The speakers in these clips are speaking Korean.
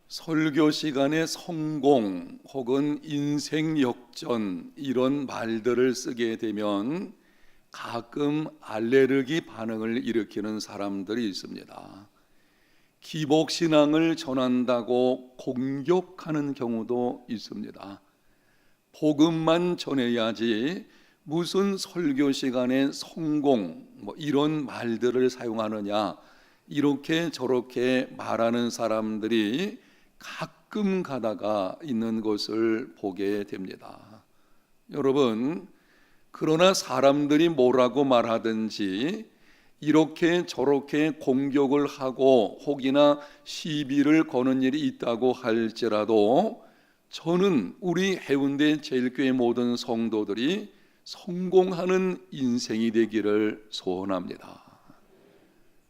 설교 시간에 성공 혹은 인생 역전 이런 말들을 쓰게 되면 가끔 알레르기 반응을 일으키는 사람들이 있습니다. 기복신앙을 전한다고 공격하는 경우도 있습니다. 복음만 전해야지 무슨 설교 시간에 성공 이런 말들을 사용하느냐, 이렇게 저렇게 말하는 사람들이 가끔 가다가 있는 것을 보게 됩니다. 여러분, 그러나 사람들이 뭐라고 말하든지 이렇게 저렇게 공격을 하고 혹이나 시비를 거는 일이 있다고 할지라도 저는 우리 해운대 제일교회 모든 성도들이 성공하는 인생이 되기를 소원합니다.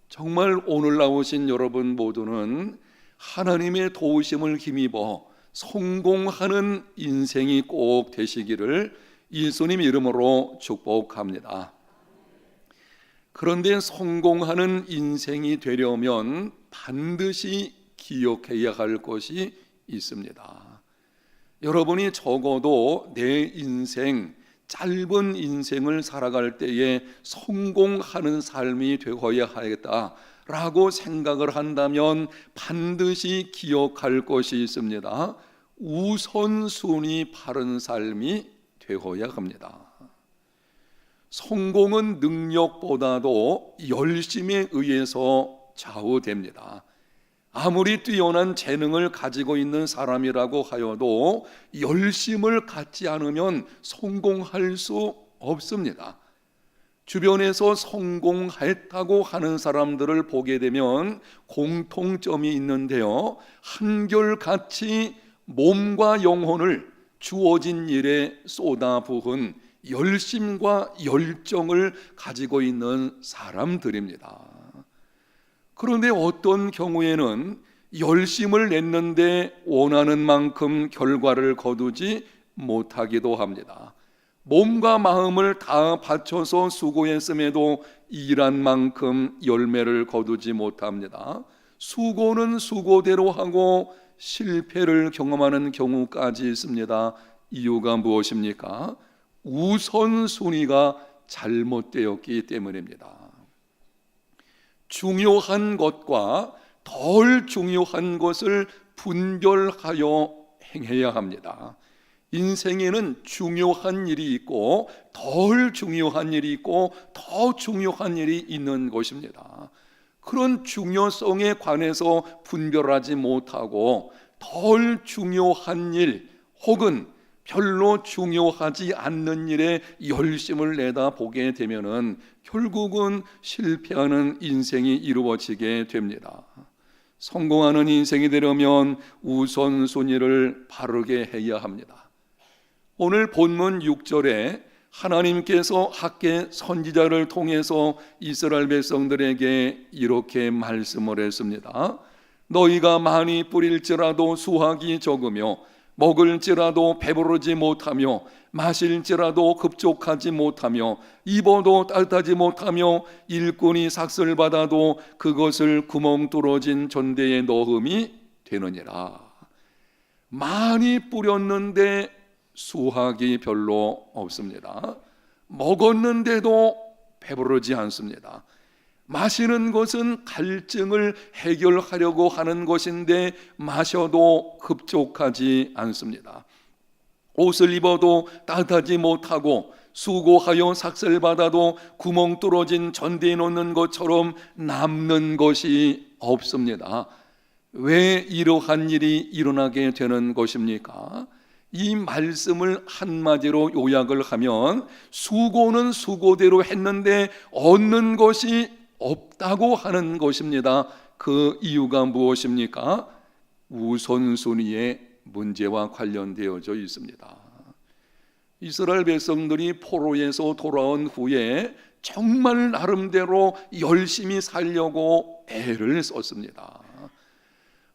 정말 오늘 나오신 여러분 모두는 하나님의 도우심을 힘입어 성공하는 인생이 꼭 되시기를 예수님 이름으로 축복합니다. 그런데 성공하는 인생이 되려면 반드시 기억해야 할 것이 있습니다. 여러분이 적어도 내 인생, 짧은 인생을 살아갈 때에 성공하는 삶이 되어야 하겠다라고 생각을 한다면 반드시 기억할 것이 있습니다. 우선순위 바른 삶이 되어야 합니다. 성공은 능력보다도 열심에 의해서 좌우됩니다. 아무리 뛰어난 재능을 가지고 있는 사람이라고 하여도 열심을 갖지 않으면 성공할 수 없습니다. 주변에서 성공했다고 하는 사람들을 보게 되면 공통점이 있는데요, 한결같이 몸과 영혼을 주어진 일에 쏟아부은 열심과 열정을 가지고 있는 사람들입니다. 그런데 어떤 경우에는 열심을 냈는데 원하는 만큼 결과를 거두지 못하기도 합니다. 몸과 마음을 다 바쳐서 수고했음에도 일한 만큼 열매를 거두지 못합니다. 수고는 수고대로 하고 실패를 경험하는 경우까지 있습니다. 이유가 무엇입니까? 우선순위가 잘못되었기 때문입니다. 중요한 것과 덜 중요한 것을 분별하여 행해야 합니다. 인생에는 중요한 일이 있고 덜 중요한 일이 있고 더 중요한 일이 있는 것입니다. 그런 중요성에 관해서 분별하지 못하고 덜 중요한 일 혹은 별로 중요하지 않는 일에 열심을 내다 보게 되면은 결국은 실패하는 인생이 이루어지게 됩니다. 성공하는 인생이 되려면 우선순위를 바르게 해야 합니다. 오늘 본문 6절에 하나님께서 학개 선지자를 통해서 이스라엘 백성들에게 이렇게 말씀을 했습니다. 너희가 많이 뿌릴지라도 수확이 적으며 먹을지라도 배부르지 못하며 마실지라도 급족하지 못하며 입어도 따뜻하지 못하며 일꾼이 삭슬 받아도 그것을 구멍 뚫어진 전대에 넣음이 되느니라. 많이 뿌렸는데 수확이 별로 없습니다. 먹었는데도 배부르지 않습니다. 마시는 것은 갈증을 해결하려고 하는 것인데 마셔도 흡족하지 않습니다. 옷을 입어도 따뜻하지 못하고 수고하여 삭슬받아도 구멍 뚫어진 전대에 놓는 것처럼 남는 것이 없습니다. 왜 이러한 일이 일어나게 되는 것입니까? 이 말씀을 한마디로 요약을 하면 수고는 수고대로 했는데 얻는 것이 없다고 하는 것입니다. 그 이유가 무엇입니까? 우선순위의 문제와 관련되어져 있습니다. 이스라엘 백성들이 포로에서 돌아온 후에 정말 나름대로 열심히 살려고 애를 썼습니다.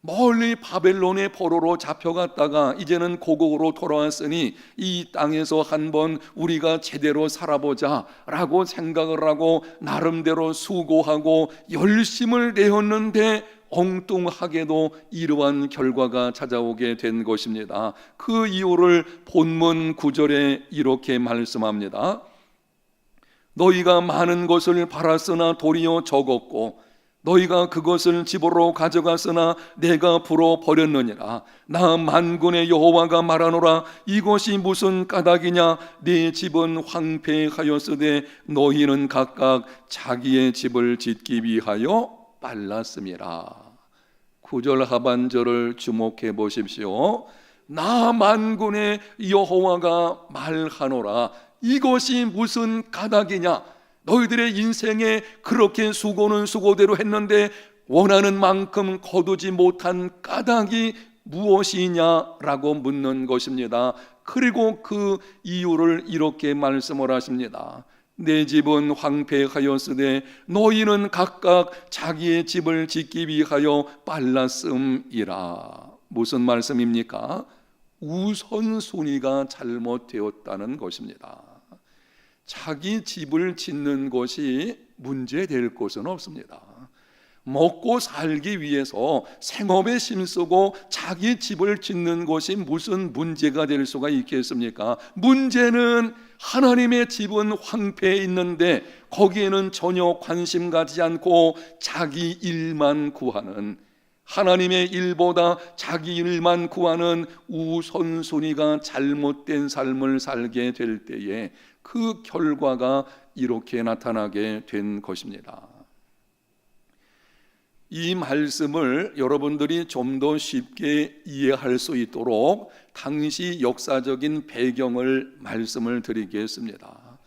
멀리 바벨론의 포로로 잡혀갔다가 이제는 고국으로 돌아왔으니 이 땅에서 한번 우리가 제대로 살아보자 라고 생각을 하고 나름대로 수고하고 열심을 내었는데 엉뚱하게도 이러한 결과가 찾아오게 된 것입니다. 그 이유를 본문 9절에 이렇게 말씀합니다. 너희가 많은 것을 팔았으나 도리어 적었고 너희가 그것을 집으로 가져갔으나 내가 불어 버렸느니라. 나 만군의 여호와가 말하노라. 이것이 무슨 까닭이냐? 네 집은 황폐하였으되 너희는 각각 자기의 집을 짓기 위하여 빨랐음이라. 9절 하반절을 주목해 보십시오. 나 만군의 여호와가 말하노라. 이것이 무슨 까닭이냐? 너희들의 인생에 그렇게 수고는 수고대로 했는데 원하는 만큼 거두지 못한 까닭이 무엇이냐라고 묻는 것입니다. 그리고 그 이유를 이렇게 말씀을 하십니다. 내 집은 황폐하였으되 너희는 각각 자기의 집을 짓기 위하여 빨랐음이라. 무슨 말씀입니까? 우선순위가 잘못되었다는 것입니다. 자기 집을 짓는 것이 문제될 것은 없습니다. 먹고 살기 위해서 생업에 힘쓰고 자기 집을 짓는 것이 무슨 문제가 될 수가 있겠습니까? 문제는 하나님의 집은 황폐해 있는데 거기에는 전혀 관심 가지 않고 자기 일만 구하는, 하나님의 일보다 자기 일만 구하는 우선순위가 잘못된 삶을 살게 될 때에 그 결과가 이렇게 나타나게 된 것입니다. 이 말씀을 여러분들이 좀 더 쉽게 이해할 수 있도록 당시 역사적인 배경을 말씀을 드리겠습니다.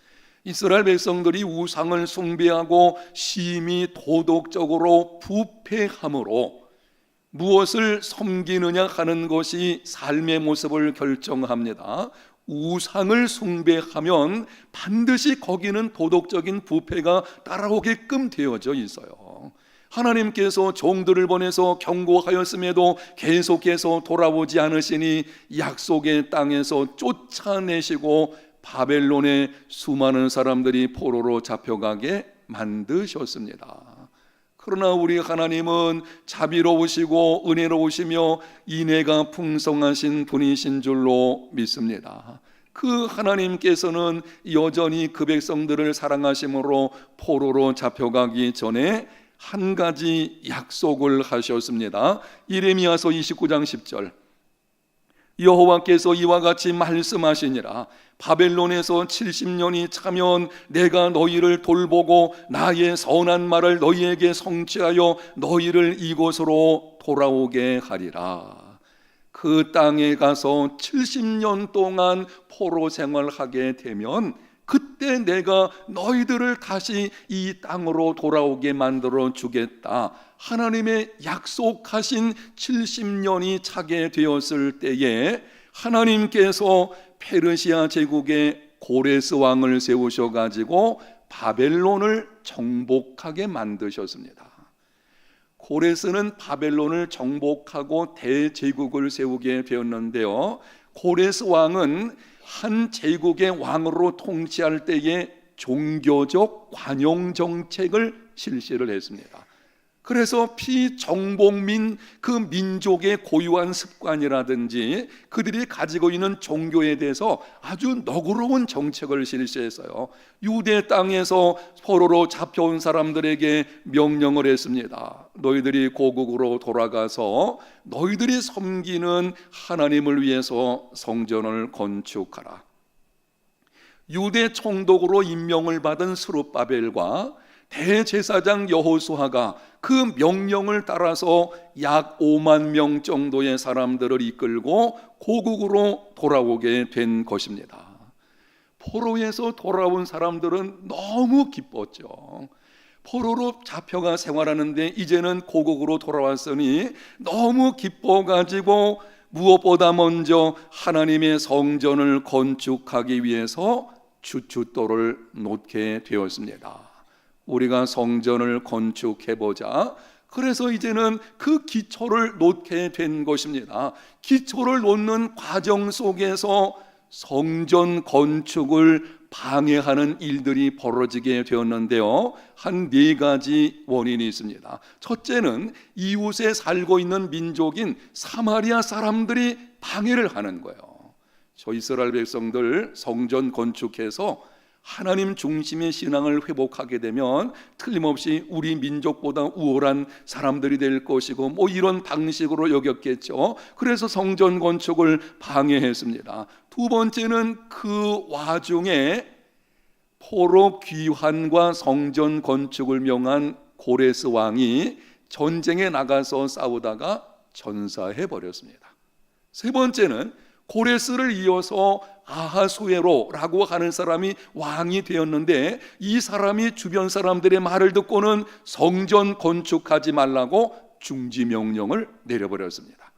이스라엘 백성들이 우상을 숭배하고 심히 도덕적으로 부패함으로 무엇을 섬기느냐 하는 것이 삶의 모습을 결정합니다. 우상을 숭배하면 반드시 거기는 도덕적인 부패가 따라오게끔 되어져 있어요. 하나님께서 종들을 보내서 경고하였음에도 계속해서 돌아오지 않으시니 약속의 땅에서 쫓아내시고 바벨론에 수많은 사람들이 포로로 잡혀가게 만드셨습니다. 그러나 우리 하나님은 자비로우시고 은혜로우시며 인애가 풍성하신 분이신 줄로 믿습니다. 그 하나님께서는 여전히 그 백성들을 사랑하심으로 포로로 잡혀가기 전에 한 가지 약속을 하셨습니다. 예레미야서 29장 10절, 여호와께서 이와 같이 말씀하시니라. 바벨론에서 70년이 차면 내가 너희를 돌보고 나의 선한 말을 너희에게 성취하여 너희를 이곳으로 돌아오게 하리라. 그 땅에 가서 70년 동안 포로 생활하게 되면 그때 내가 너희들을 다시 이 땅으로 돌아오게 만들어 주겠다. 하나님의 약속하신 70년이 차게 되었을 때에 하나님께서 페르시아 제국의 고레스 왕을 세우셔가지고 바벨론을 정복하게 만드셨습니다. 고레스는 바벨론을 정복하고 대제국을 세우게 되었는데요, 고레스 왕은 한 제국의 왕으로 통치할 때에 종교적 관용 정책을 실시를 했습니다. 그래서 피정복민 그 민족의 고유한 습관이라든지 그들이 가지고 있는 종교에 대해서 아주 너그러운 정책을 실시했어요. 유대 땅에서 포로로 잡혀온 사람들에게 명령을 했습니다. 너희들이 고국으로 돌아가서 너희들이 섬기는 하나님을 위해서 성전을 건축하라. 유대 총독으로 임명을 받은 스룹바벨과 대제사장 여호수아가 그 명령을 따라서 약 5만 명 정도의 사람들을 이끌고 고국으로 돌아오게 된 것입니다. 포로에서 돌아온 사람들은 너무 기뻤죠. 포로로 잡혀가 생활하는데 이제는 고국으로 돌아왔으니 너무 기뻐가지고 무엇보다 먼저 하나님의 성전을 건축하기 위해서 주춧돌을 놓게 되었습니다. 우리가 성전을 건축해보자. 그래서 이제는 그 기초를 놓게 된 것입니다. 기초를 놓는 과정 속에서 성전 건축을 방해하는 일들이 벌어지게 되었는데요. 한 4가지 원인이 있습니다. 첫째는 이웃에 살고 있는 민족인 사마리아 사람들이 방해를 하는 거예요. 저 이스라엘 백성들 성전 건축해서 하나님 중심의 신앙을 회복하게 되면 틀림없이 우리 민족보다 우월한 사람들이 될 것이고 뭐 이런 방식으로 여겼겠죠. 그래서 성전 건축을 방해했습니다. 두 번째는 그 와중에 포로 귀환과 성전 건축을 명한 고레스 왕이 전쟁에 나가서 싸우다가 전사해 버렸습니다. 세 번째는 고레스를 이어서 아하수에로라고 하는 사람이 왕이 되었는데 이 사람이 주변 사람들의 말을 듣고는 성전 건축하지 말라고 중지 명령을 내려버렸습니다.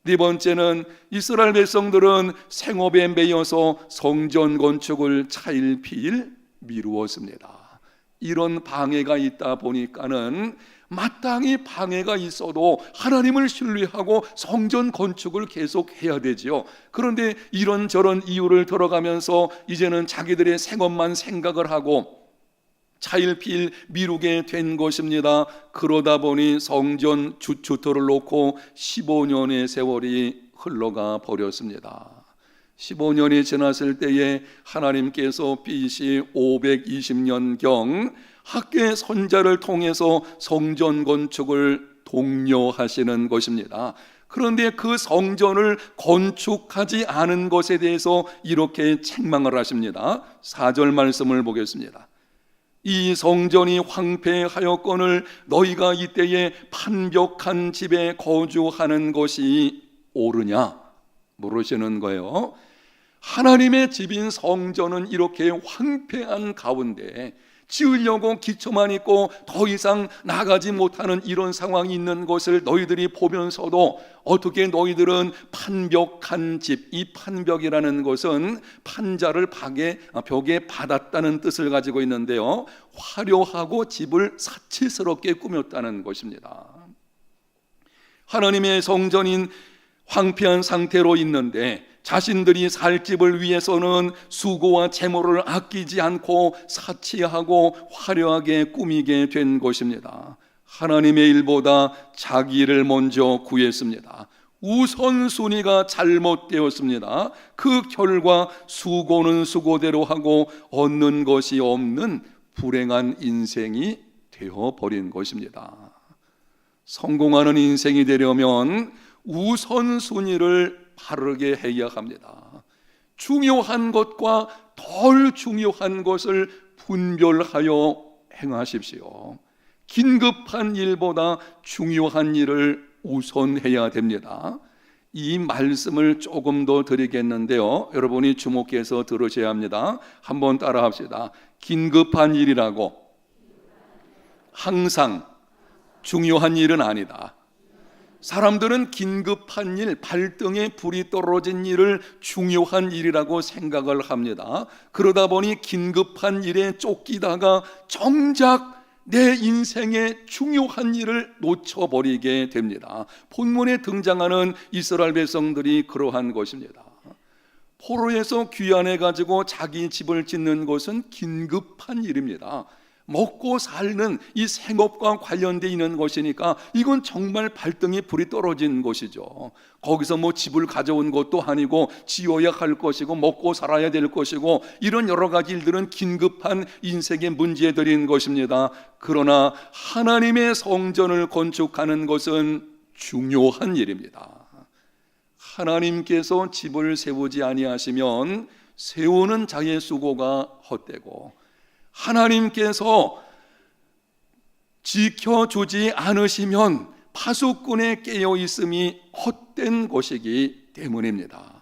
네 번째는 이스라엘 백성들은 생업에 매여서 성전 건축을 차일피일 미루었습니다. 이런 방해가 있다 보니까는 마땅히 방해가 있어도 하나님을 신뢰하고 성전 건축을 계속해야 되지요. 그런데 이런저런 이유를 들어가면서 이제는 자기들의 생업만 생각을 하고 차일피일 미루게 된 것입니다. 그러다 보니 성전 주투를 놓고 15년의 세월이 흘러가 버렸습니다. 15년이 지났을 때에 하나님께서 BC 520년경 학계 선자를 통해서 성전 건축을 독려하시는 것입니다. 그런데 그 성전을 건축하지 않은 것에 대해서 이렇게 책망을 하십니다. 4절 말씀을 보겠습니다. 이 성전이 황폐하였거늘 너희가 이때에 판벽한 집에 거주하는 것이 옳으냐 물으시는 거예요. 하나님의 집인 성전은 이렇게 황폐한 가운데 지으려고 기초만 있고 더 이상 나가지 못하는 이런 상황이 있는 것을 너희들이 보면서도 어떻게 너희들은 판벽한 집, 이 판벽이라는 것은 판자를 벽에 받았다는 뜻을 가지고 있는데요, 화려하고 집을 사치스럽게 꾸몄다는 것입니다. 하나님의 성전인 황폐한 상태로 있는데 자신들이 살 집을 위해서는 수고와 재물을 아끼지 않고 사치하고 화려하게 꾸미게 된 것입니다. 하나님의 일보다 자기를 먼저 구했습니다. 우선순위가 잘못되었습니다. 그 결과 수고는 수고대로 하고 얻는 것이 없는 불행한 인생이 되어버린 것입니다. 성공하는 인생이 되려면 우선순위를 바르게 해야 합니다. 중요한 것과 덜 중요한 것을 분별하여 행하십시오. 긴급한 일보다 중요한 일을 우선해야 됩니다. 이 말씀을 조금 더 드리겠는데요, 여러분이 주목해서 들으셔야 합니다. 한번 따라 합시다. 긴급한 일이라고 항상 중요한 일은 아니다. 사람들은 긴급한 일, 발등에 불이 떨어진 일을 중요한 일이라고 생각을 합니다. 그러다 보니 긴급한 일에 쫓기다가 정작 내 인생의 중요한 일을 놓쳐버리게 됩니다. 본문에 등장하는 이스라엘 백성들이 그러한 것입니다. 포로에서 귀환해가지고 자기 집을 짓는 것은 긴급한 일입니다. 먹고 살는 이 생업과 관련되어 있는 것이니까 이건 정말 발등에 불이 떨어진 것이죠. 거기서 뭐 집을 가져온 것도 아니고 지어야 할 것이고 먹고 살아야 될 것이고 이런 여러 가지 일들은 긴급한 인생의 문제들인 것입니다. 그러나 하나님의 성전을 건축하는 것은 중요한 일입니다. 하나님께서 집을 세우지 아니하시면 세우는 자의 수고가 헛되고 하나님께서 지켜주지 않으시면 파수꾼에 깨어 있음이 헛된 것이기 때문입니다.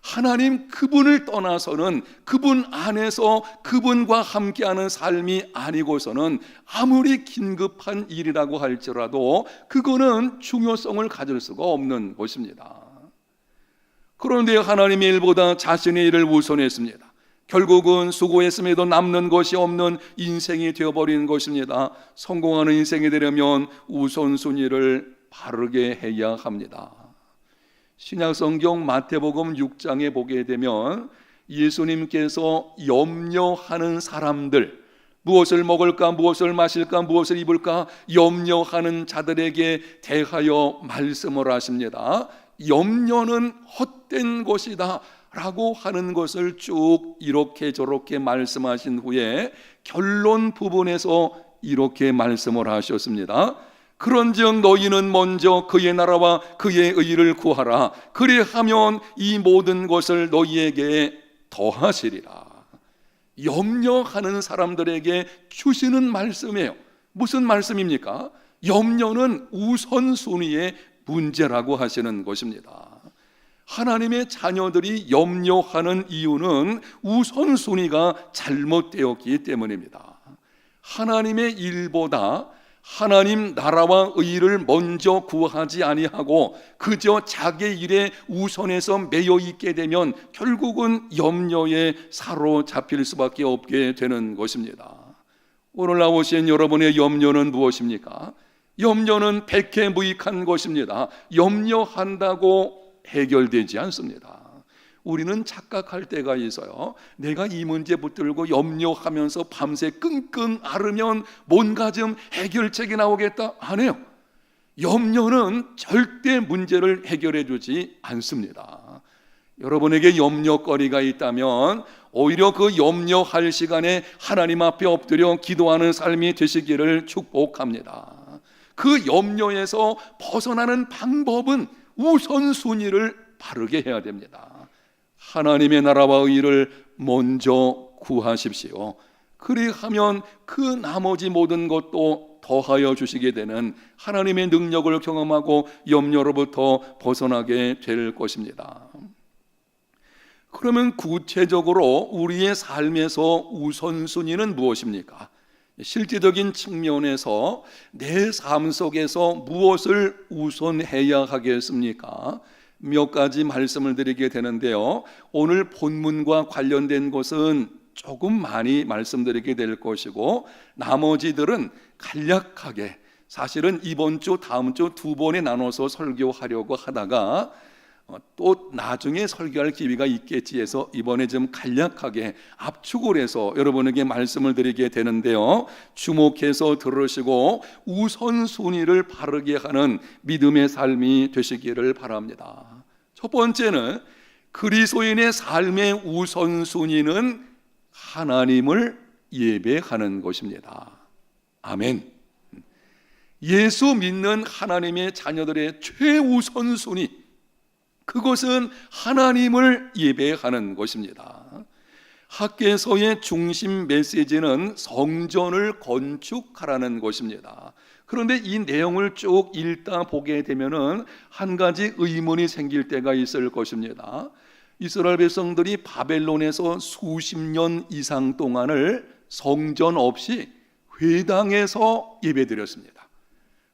하나님 그분을 떠나서는 그분 안에서 그분과 함께하는 삶이 아니고서는 아무리 긴급한 일이라고 할지라도 그거는 중요성을 가질 수가 없는 것입니다. 그런데 하나님의 일보다 자신의 일을 우선했습니다. 결국은 수고했음에도 남는 것이 없는 인생이 되어버린 것입니다. 성공하는 인생이 되려면 우선순위를 바르게 해야 합니다. 신약성경 마태복음 6장에 보게 되면 예수님께서 염려하는 사람들, 무엇을 먹을까, 무엇을 마실까, 무엇을 입을까 염려하는 자들에게 대하여 말씀을 하십니다. 염려는 헛된 것이다 라고 하는 것을 쭉 이렇게 저렇게 말씀하신 후에 결론 부분에서 이렇게 말씀을 하셨습니다. 그런즉 너희는 먼저 그의 나라와 그의 의를 구하라. 그리하면 이 모든 것을 너희에게 더하시리라. 염려하는 사람들에게 주시는 말씀이에요. 무슨 말씀입니까? 염려는 우선순위의 문제라고 하시는 것입니다. 하나님의 자녀들이 염려하는 이유는 우선순위가 잘못되었기 때문입니다. 하나님의 일보다 하나님 나라와 의를 먼저 구하지 아니하고 그저 자기 일에 우선해서 매여 있게 되면 결국은 염려에 사로잡힐 수밖에 없게 되는 것입니다. 오늘 나오신 여러분의 염려는 무엇입니까? 염려는 백해무익한 것입니다. 염려한다고 해결되지 않습니다. 우리는 착각할 때가 있어요. 내가 이 문제 붙들고 염려하면서 밤새 끙끙 앓으면 뭔가 좀 해결책이 나오겠다. 안 해요. 염려는 절대 문제를 해결해 주지 않습니다. 여러분에게 염려거리가 있다면 오히려 그 염려할 시간에 하나님 앞에 엎드려 기도하는 삶이 되시기를 축복합니다. 그 염려에서 벗어나는 방법은 우선순위를 바르게 해야 됩니다. 하나님의 나라와 의를 먼저 구하십시오. 그리하면 그 나머지 모든 것도 더하여 주시게 되는 하나님의 능력을 경험하고 염려로부터 벗어나게 될 것입니다. 그러면 구체적으로 우리의 삶에서 우선순위는 무엇입니까? 실제적인 측면에서 내 삶 속에서 무엇을 우선해야 하겠습니까? 몇 가지 말씀을 드리게 되는데요. 오늘 본문과 관련된 것은 조금 많이 말씀드리게 될 것이고 나머지들은 간략하게 사실은 이번 주 다음 주 두 번에 나눠서 설교하려고 하다가 또 나중에 설교할 기회가 있겠지 해서 이번에 좀 간략하게 압축을 해서 여러분에게 말씀을 드리게 되는데요. 주목해서 들으시고 우선순위를 바르게 하는 믿음의 삶이 되시기를 바랍니다. 첫 번째는 그리스도인의 삶의 우선순위는 하나님을 예배하는 것입니다. 아멘. 예수 믿는 하나님의 자녀들의 최우선순위, 그것은 하나님을 예배하는 것입니다. 학개서의 중심 메시지는 성전을 건축하라는 것입니다. 그런데 이 내용을 쭉 읽다 보게 되면은 한 가지 의문이 생길 때가 있을 것입니다. 이스라엘 백성들이 바벨론에서 수십 년 이상 동안을 성전 없이 회당에서 예배드렸습니다.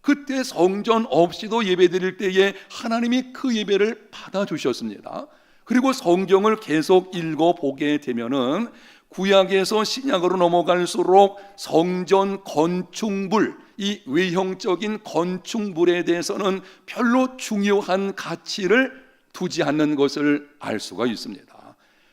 그때 성전 없이도 예배드릴 때에 하나님이 그 예배를 받아주셨습니다. 그리고 성경을 계속 읽어보게 되면은 구약에서 신약으로 넘어갈수록 성전 건축물, 이 외형적인 건축물에 대해서는 별로 중요한 가치를 두지 않는 것을 알 수가 있습니다.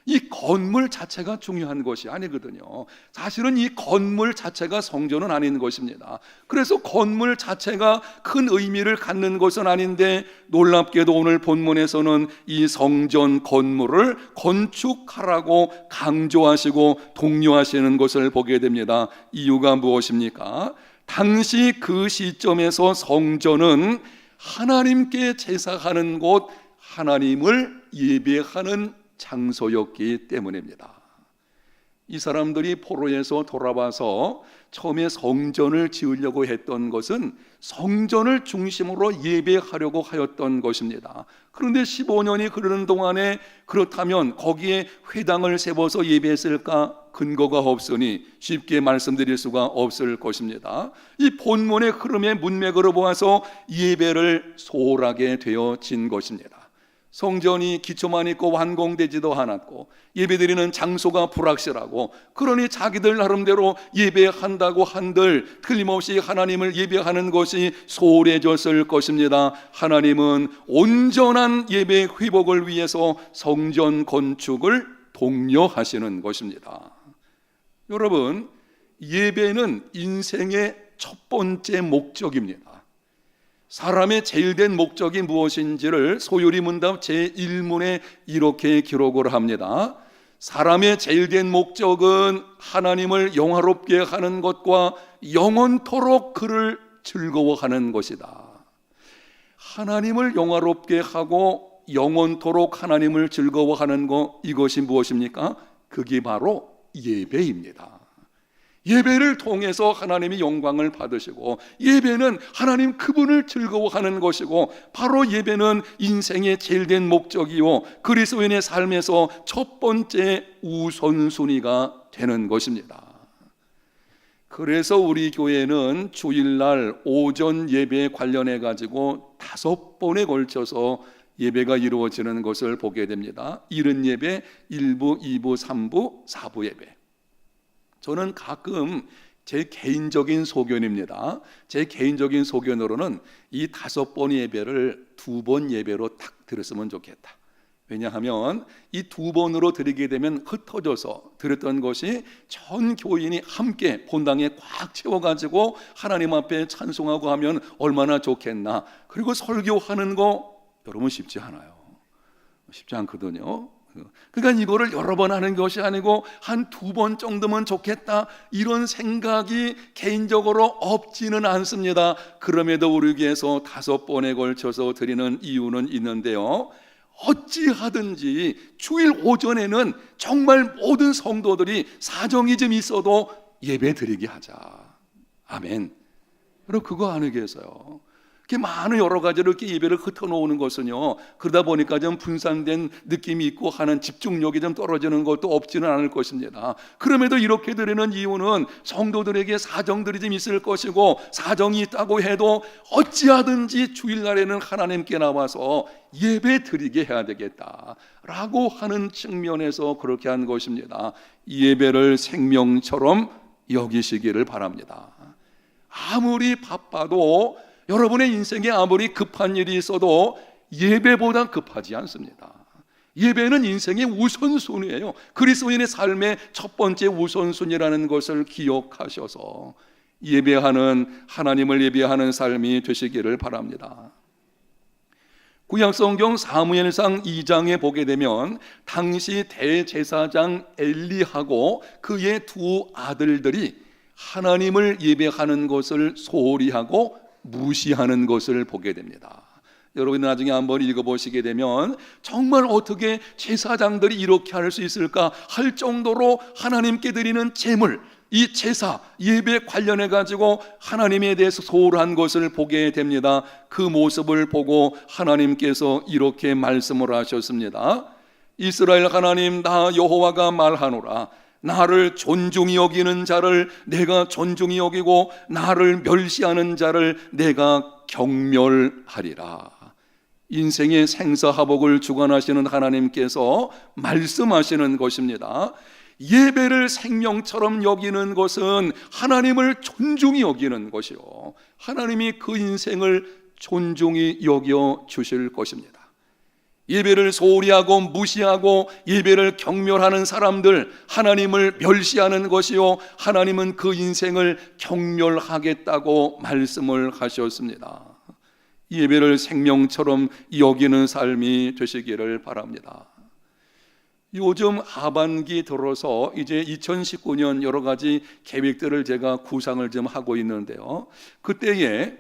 이 건물 자체가 중요한 것이 아니거든요. 사실은 이 건물 자체가 성전은 아닌 것입니다. 그래서 건물 자체가 큰 의미를 갖는 것은 아닌데 놀랍게도 오늘 본문에서는 이 성전 건물을 건축하라고 강조하시고 독려하시는 것을 보게 됩니다. 이유가 무엇입니까? 당시 그 시점에서 성전은 하나님께 제사하는 곳, 하나님을 예배하는 장소였기 때문입니다. 이 사람들이 포로에서 돌아와서 처음에 성전을 지으려고 했던 것은 성전을 중심으로 예배하려고 하였던 것입니다. 그런데 15년이 흐르는 동안에 그렇다면 거기에 회당을 세워서 예배했을까? 근거가 없으니 쉽게 말씀드릴 수가 없을 것입니다. 이 본문의 흐름의 문맥으로 보아서 예배를 소홀하게 되어진 것입니다. 성전이 기초만 있고 완공되지도 않았고 예배드리는 장소가 불확실하고, 그러니 자기들 나름대로 예배한다고 한들 틀림없이 하나님을 예배하는 것이 소홀해졌을 것입니다. 하나님은 온전한 예배 회복을 위해서 성전 건축을 독려하시는 것입니다. 여러분, 예배는 인생의 첫 번째 목적입니다. 사람의 제일 된 목적이 무엇인지를 소요리 문답 제1문에 이렇게 기록을 합니다. 사람의 제일 된 목적은 하나님을 영화롭게 하는 것과 영원토록 그를 즐거워하는 것이다. 하나님을 영화롭게 하고 영원토록 하나님을 즐거워하는 것, 이것이 무엇입니까? 그게 바로 예배입니다. 예배를 통해서 하나님이 영광을 받으시고, 예배는 하나님 그분을 즐거워하는 것이고, 바로 예배는 인생의 제일 된 목적이요 그리스도인의 삶에서 첫 번째 우선순위가 되는 것입니다. 그래서 우리 교회는 주일날 오전 예배에 관련해 가지고 5번에 걸쳐서 예배가 이루어지는 것을 보게 됩니다. 이른 예배, 1부, 2부, 3부, 4부 예배. 저는 가끔 제 개인적인 소견입니다. 제 개인적인 소견으로는 이 5번 예배를 2번 예배로 딱 드렸으면 좋겠다. 왜냐하면 이 2번으로 드리게 되면 흩어져서 드렸던 것이 전 교인이 함께 본당에 꽉 채워가지고 하나님 앞에 찬송하고 하면 얼마나 좋겠나. 그리고 설교하는 거 여러분 쉽지 않아요. 쉽지 않거든요. 그러니까 이거를 여러 번 하는 것이 아니고 한 2번 정도면 좋겠다, 이런 생각이 개인적으로 없지는 않습니다. 그럼에도 우리 교회에서 5번에 걸쳐서 드리는 이유는 있는데요, 어찌하든지 주일 오전에는 정말 모든 성도들이 사정이 좀 있어도 예배 드리게 하자. 아멘. 그리고 그거 아니겠어요? 이렇게 많은 여러 가지로 이렇게 예배를 흩어놓는 것은요, 그러다 보니까 좀 분산된 느낌이 있고 하는 집중력이 좀 떨어지는 것도 없지는 않을 것입니다. 그럼에도 이렇게 드리는 이유는 성도들에게 사정들이 좀 있을 것이고, 사정이 있다고 해도 어찌하든지 주일날에는 하나님께 나와서 예배 드리게 해야 되겠다라고 하는 측면에서 그렇게 한 것입니다. 이 예배를 생명처럼 여기시기를 바랍니다. 아무리 바빠도, 여러분의 인생에 아무리 급한 일이 있어도 예배보다 급하지 않습니다. 예배는 인생의 우선순위예요. 그리스도인의 삶의 첫 번째 우선순위라는 것을 기억하셔서 예배하는, 하나님을 예배하는 삶이 되시기를 바랍니다. 구약성경 사무엘상 2장에 보게 되면 당시 대제사장 엘리하고 그의 2 아들들이 하나님을 예배하는 것을 소홀히 하고 무시하는 것을 보게 됩니다. 여러분 나중에 한번 읽어보시게 되면 정말 어떻게 제사장들이 이렇게 할 수 있을까 할 정도로 하나님께 드리는 제물, 이 제사, 예배 관련해 가지고 하나님에 대해서 소홀한 것을 보게 됩니다. 그 모습을 보고 하나님께서 이렇게 말씀을 하셨습니다. 이스라엘 하나님 나 여호와가 말하노라. 나를 존중히 여기는 자를 내가 존중히 여기고 나를 멸시하는 자를 내가 경멸하리라. 인생의 생사화복을 주관하시는 하나님께서 말씀하시는 것입니다. 예배를 생명처럼 여기는 것은 하나님을 존중히 여기는 것이요, 하나님이 그 인생을 존중히 여겨 주실 것입니다. 예배를 소홀히 하고 무시하고 예배를 경멸하는 사람들, 하나님을 멸시하는 것이요, 하나님은 그 인생을 경멸하겠다고 말씀을 하셨습니다. 예배를 생명처럼 여기는 삶이 되시기를 바랍니다. 요즘 하반기 들어서 이제 2019년 여러 가지 계획들을 제가 구상을 좀 하고 있는데요, 그때에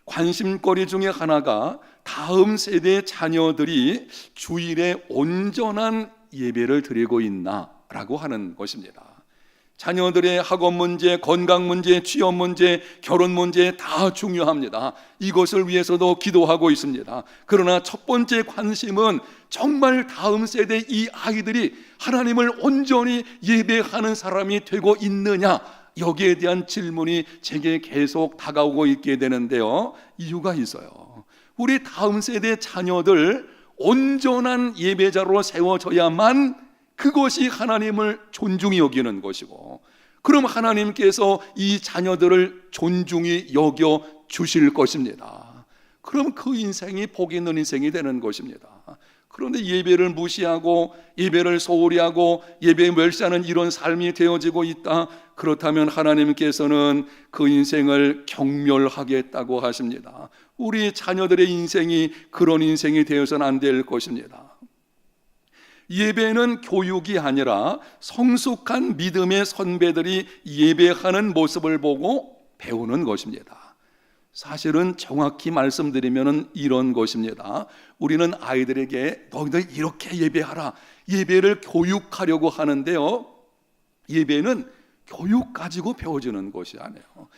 관심거리 중에 하나가 다음 세대 자녀들이 주일에 온전한 예배를 드리고 있나라고 하는 것입니다. 자녀들의 학업 문제, 건강 문제, 취업 문제, 결혼 문제 다 중요합니다. 이것을 위해서도 기도하고 있습니다. 그러나 첫 번째 관심은 정말 다음 세대 이 아이들이 하나님을 온전히 예배하는 사람이 되고 있느냐, 여기에 대한 질문이 제게 계속 다가오고 있게 되는데요, 이유가 있어요. 우리 다음 세대 자녀들 온전한 예배자로 세워져야만 그것이 하나님을 존중히 여기는 것이고, 그럼 하나님께서 이 자녀들을 존중히 여겨 주실 것입니다. 그럼 그 인생이 복 있는 인생이 되는 것입니다. 그런데 예배를 무시하고 예배를 소홀히 하고 예배 멸시하는 이런 삶이 되어지고 있다. 그렇다면 하나님께서는 그 인생을 경멸하겠다고 하십니다. 우리 자녀들의 인생이 그런 인생이 되어서는 안 될 것입니다. 예배는 교육이 아니라 성숙한 믿음의 선배들이 예배하는 모습을 보고 배우는 것입니다. 사실은 정확히 말씀드리면 이런 것입니다. 우리는 아이들에게 너희들 이렇게 예배하라, 예배를 교육하려고 하는데요, 예배는 교육 가지고 배워지는 것이 아니에요.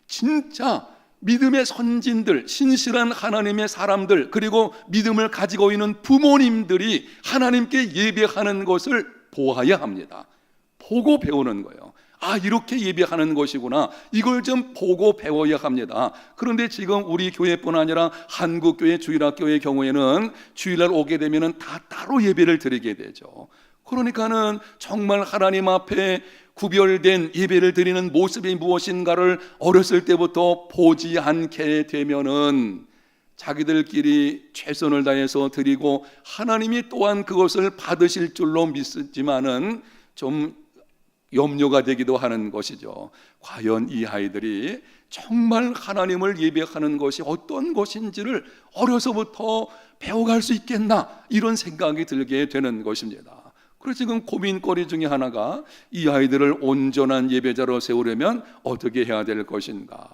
진짜 믿음의 선진들, 신실한 하나님의 사람들, 그리고 믿음을 가지고 있는 부모님들이 하나님께 예배하는 것을 보아야 합니다. 보고 배우는 거예요. 아, 이렇게 예배하는 것이구나, 이걸 좀 보고 배워야 합니다. 그런데 지금 우리 교회뿐 아니라 한국교회 주일학교의 경우에는 주일날 오게 되면 다 따로 예배를 드리게 되죠. 그러니까는 정말 하나님 앞에 구별된 예배를 드리는 모습이 무엇인가를 어렸을 때부터 보지 않게 되면은 자기들끼리 최선을 다해서 드리고 하나님이 또한 그것을 받으실 줄로 믿지만은 좀 염려가 되기도 하는 것이죠. 과연 이 아이들이 정말 하나님을 예배하는 것이 어떤 것인지를 어려서부터 배워갈 수 있겠나, 이런 생각이 들게 되는 것입니다. 그래서 지금 고민거리 중에 하나가 이 아이들을 온전한 예배자로 세우려면 어떻게 해야 될 것인가.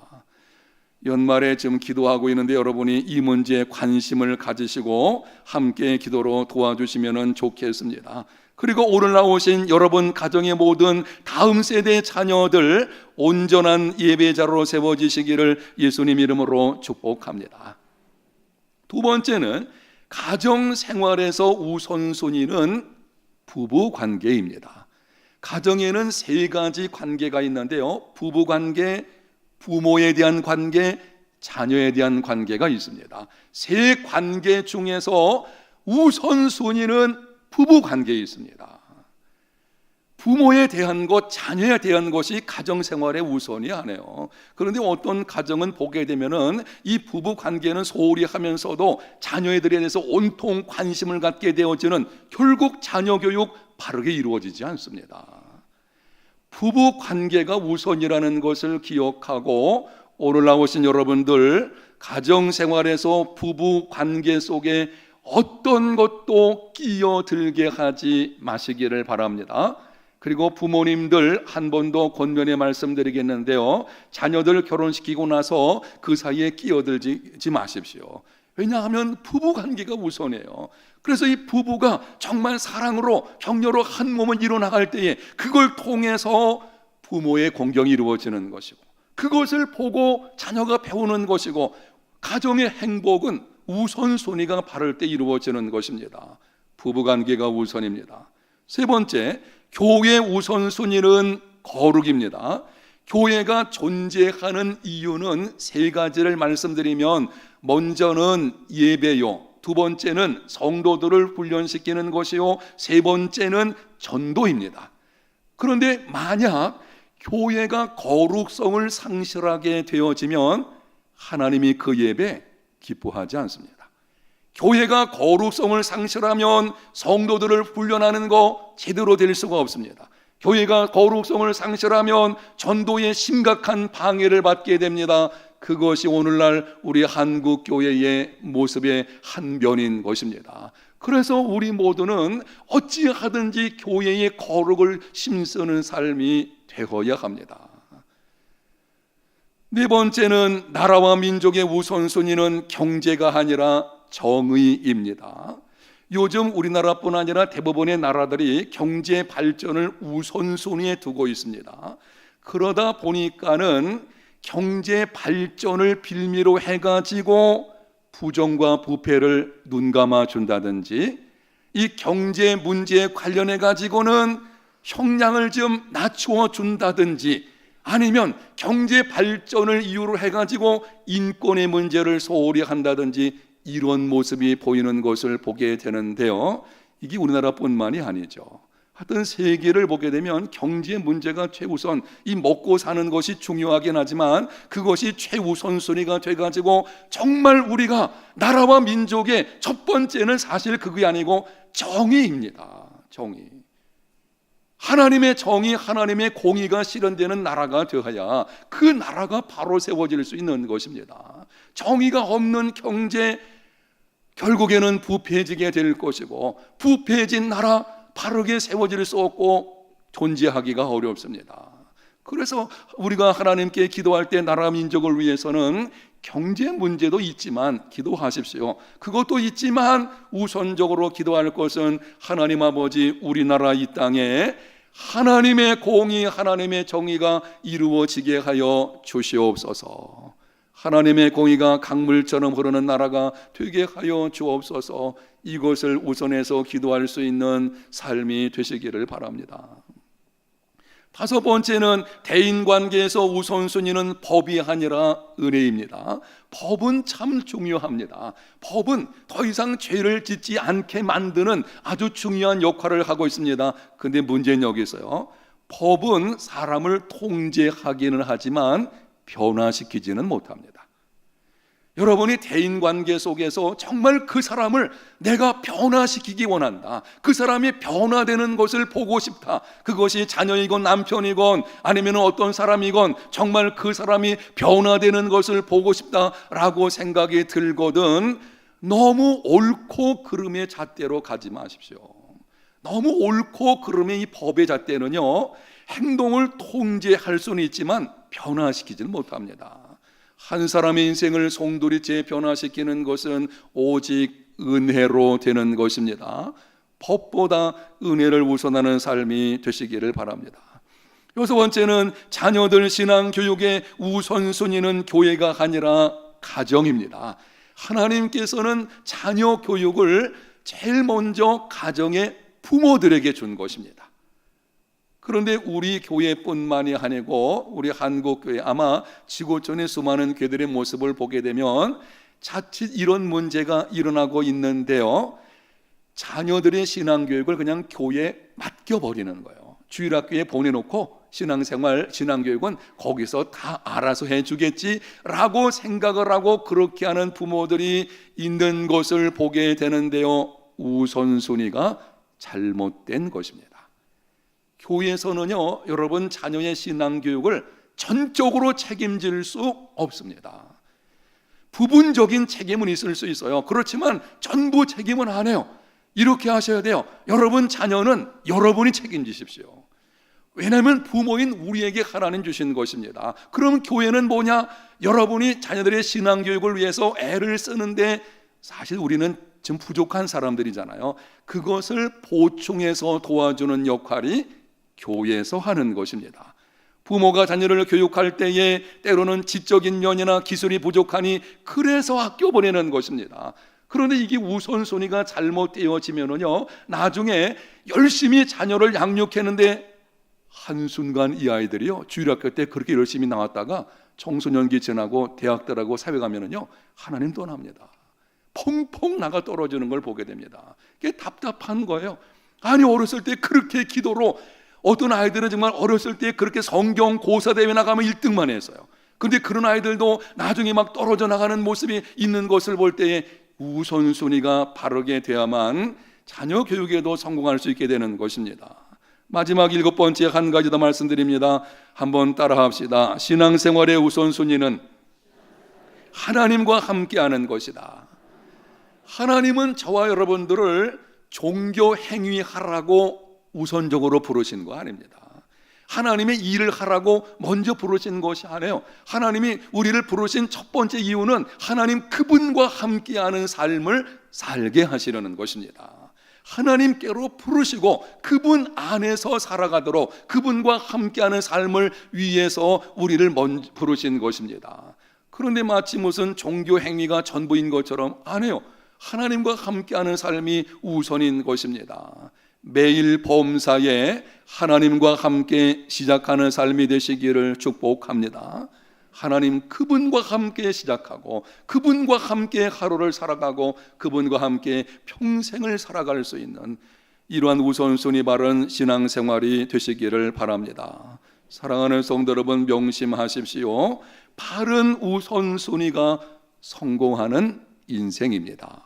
연말에 지금 기도하고 있는데 여러분이 이 문제에 관심을 가지시고 함께 기도로 도와주시면 좋겠습니다. 그리고 오늘 나오신 여러분 가정의 모든 다음 세대 자녀들 온전한 예배자로 세워지시기를 예수님 이름으로 축복합니다. 두 번째는 가정 생활에서 우선순위는 부부 관계입니다. 가정에는 세 가지 관계가 있는데요, 부부 관계, 부모에 대한 관계, 자녀에 대한 관계가 있습니다. 세 관계 중에서 우선순위는 부부 관계에 있습니다. 부모에 대한 것, 자녀에 대한 것이 가정생활의 우선이 아니에요. 그런데 어떤 가정은 보게 되면은 이 부부 관계는 소홀히 하면서도 자녀들에 대해서 온통 관심을 갖게 되어지는, 결국 자녀 교육 바르게 이루어지지 않습니다. 부부 관계가 우선이라는 것을 기억하고 오늘 나오신 여러분들 가정생활에서 부부 관계 속에 어떤 것도 끼어들게 하지 마시기를 바랍니다. 그리고 부모님들 한 번 더 권면의 말씀드리겠는데요, 자녀들 결혼시키고 나서 그 사이에 끼어들지 마십시오. 왜냐하면 부부 관계가 우선이에요. 그래서 이 부부가 정말 사랑으로 격려로 한 몸을 이뤄나갈 때에 그걸 통해서 부모의 공경이 이루어지는 것이고, 그것을 보고 자녀가 배우는 것이고, 가정의 행복은 우선순위가 바를 때 이루어지는 것입니다. 부부관계가 우선입니다. 세 번째, 교회 우선순위는 거룩입니다. 교회가 존재하는 이유는 세 가지를 말씀드리면, 먼저는 예배요, 두 번째는 성도들을 훈련시키는 것이요, 세 번째는 전도입니다. 그런데 만약 교회가 거룩성을 상실하게 되어지면 하나님이 그 예배 기뻐하지 않습니다. 교회가 거룩성을 상실하면 성도들을 훈련하는 거 제대로 될 수가 없습니다. 교회가 거룩성을 상실하면 전도에 심각한 방해를 받게 됩니다. 그것이 오늘날 우리 한국 교회의 모습의 한 면인 것입니다. 그래서 우리 모두는 어찌하든지 교회의 거룩을 힘쓰는 삶이 되어야 합니다. 네 번째는 나라와 민족의 우선순위는 경제가 아니라 정의입니다. 요즘 우리나라뿐 아니라 대부분의 나라들이 경제 발전을 우선순위에 두고 있습니다. 그러다 보니까는 경제 발전을 빌미로 해가지고 부정과 부패를 눈감아 준다든지, 이 경제 문제에 관련해 가지고는 형량을 좀 낮추어 준다든지, 아니면 경제 발전을 이유로 해가지고 인권의 문제를 소홀히 한다든지, 이런 모습이 보이는 것을 보게 되는데요. 이게 우리나라뿐만이 아니죠. 하여튼 세계를 보게 되면 경제 문제가 최우선, 이 먹고 사는 것이 중요하긴 하지만 그것이 최우선순위가 돼가지고 정말 우리가 나라와 민족의 첫 번째는 사실 그게 아니고 정의입니다. 정의. 하나님의 정의, 하나님의 공의가 실현되는 나라가 되어야 그 나라가 바로 세워질 수 있는 것입니다. 정의가 없는 경제, 결국에는 부패해지게 될 것이고, 부패해진 나라 바르게 세워질 수 없고 존재하기가 어렵습니다. 그래서 우리가 하나님께 기도할 때 나라 민족을 위해서는 경제 문제도 있지만 기도하십시오. 그것도 있지만 우선적으로 기도할 것은 하나님 아버지, 우리나라 이 땅에 하나님의 공의, 하나님의 정의가 이루어지게 하여 주시옵소서. 하나님의 공의가 강물처럼 흐르는 나라가 되게 하여 주옵소서. 이것을 우선해서 기도할 수 있는 삶이 되시기를 바랍니다. 다섯 번째는 대인관계에서 우선순위는 법이 아니라 은혜입니다. 법은 참 중요합니다. 법은 더 이상 죄를 짓지 않게 만드는 아주 중요한 역할을 하고 있습니다. 그런데 문제는 여기서요, 법은 사람을 통제하기는 하지만 변화시키지는 못합니다. 여러분이 대인관계 속에서 정말 그 사람을 내가 변화시키기 원한다, 그 사람이 변화되는 것을 보고 싶다, 그것이 자녀이건 남편이건 아니면 어떤 사람이건 정말 그 사람이 변화되는 것을 보고 싶다라고 생각이 들거든 너무 옳고 그름의 잣대로 가지 마십시오. 너무 옳고 그름의 이 법의 잣대는요, 행동을 통제할 수는 있지만 변화시키지는 못합니다. 한 사람의 인생을 송두리째 변화시키는 것은 오직 은혜로 되는 것입니다. 법보다 은혜를 우선하는 삶이 되시기를 바랍니다. 여섯 번째는 자녀들 신앙교육의 우선순위는 교회가 아니라 가정입니다. 하나님께서는 자녀 교육을 제일 먼저 가정의 부모들에게 준 것입니다. 그런데 우리 교회뿐만이 아니고 우리 한국교회, 아마 지구촌의 수많은 교회들의 모습을 보게 되면 자칫 이런 문제가 일어나고 있는데요, 자녀들의 신앙교육을 그냥 교회에 맡겨버리는 거예요. 주일학교에 보내놓고 신앙생활, 신앙교육은 거기서 다 알아서 해주겠지라고 생각을 하고 그렇게 하는 부모들이 있는 것을 보게 되는데요, 우선순위가 잘못된 것입니다. 교회에서는요, 여러분, 자녀의 신앙교육을 전적으로 책임질 수 없습니다. 부분적인 책임은 있을 수 있어요. 그렇지만 전부 책임은 안 해요. 이렇게 하셔야 돼요. 여러분 자녀는 여러분이 책임지십시오. 왜냐하면 부모인 우리에게 하나님 주신 것입니다. 그럼 교회는 뭐냐? 여러분이 자녀들의 신앙교육을 위해서 애를 쓰는데 사실 우리는 좀 부족한 사람들이잖아요. 그것을 보충해서 도와주는 역할이 교회에서 하는 것입니다. 부모가 자녀를 교육할 때에 때로는 지적인 면이나 기술이 부족하니 그래서 학교 보내는 것입니다. 그런데 이게 우선순위가 잘못되어지면은요, 나중에 열심히 자녀를 양육했는데 한순간 이 아이들이요, 주일학교 때 그렇게 열심히 나왔다가 청소년기 지나고 대학 들어가고 사회 가면은요, 하나님 떠납니다. 펑펑 나가 떨어지는 걸 보게 됩니다. 그게 답답한 거예요. 아니, 어렸을 때 그렇게 기도로, 어떤 아이들은 정말 어렸을 때 그렇게 성경 고사대회 나가면 1등만 했어요. 그런데 그런 아이들도 나중에 막 떨어져 나가는 모습이 있는 것을 볼 때에 우선순위가 바르게 돼야만 자녀 교육에도 성공할 수 있게 되는 것입니다. 마지막 일곱 번째 한 가지 더 말씀드립니다. 한번 따라합시다. 신앙생활의 우선순위는 하나님과 함께하는 것이다. 하나님은 저와 여러분들을 종교 행위하라고 우선적으로 부르신 거 아닙니다. 하나님의 일을 하라고 먼저 부르신 것이 아니에요. 하나님이 우리를 부르신 첫 번째 이유는 하나님 그분과 함께하는 삶을 살게 하시려는 것입니다. 하나님께로 부르시고 그분 안에서 살아가도록 그분과 함께하는 삶을 위해서 우리를 먼저 부르신 것입니다. 그런데 마치 무슨 종교 행위가 전부인 것처럼 아니에요. 하나님과 함께하는 삶이 우선인 것입니다. 매일 범사에 하나님과 함께 시작하는 삶이 되시기를 축복합니다. 하나님 그분과 함께 시작하고 그분과 함께 하루를 살아가고 그분과 함께 평생을 살아갈 수 있는 이러한 우선순위 바른 신앙생활이 되시기를 바랍니다. 사랑하는 성도 여러분, 명심하십시오. 바른 우선순위가 성공하는 인생입니다.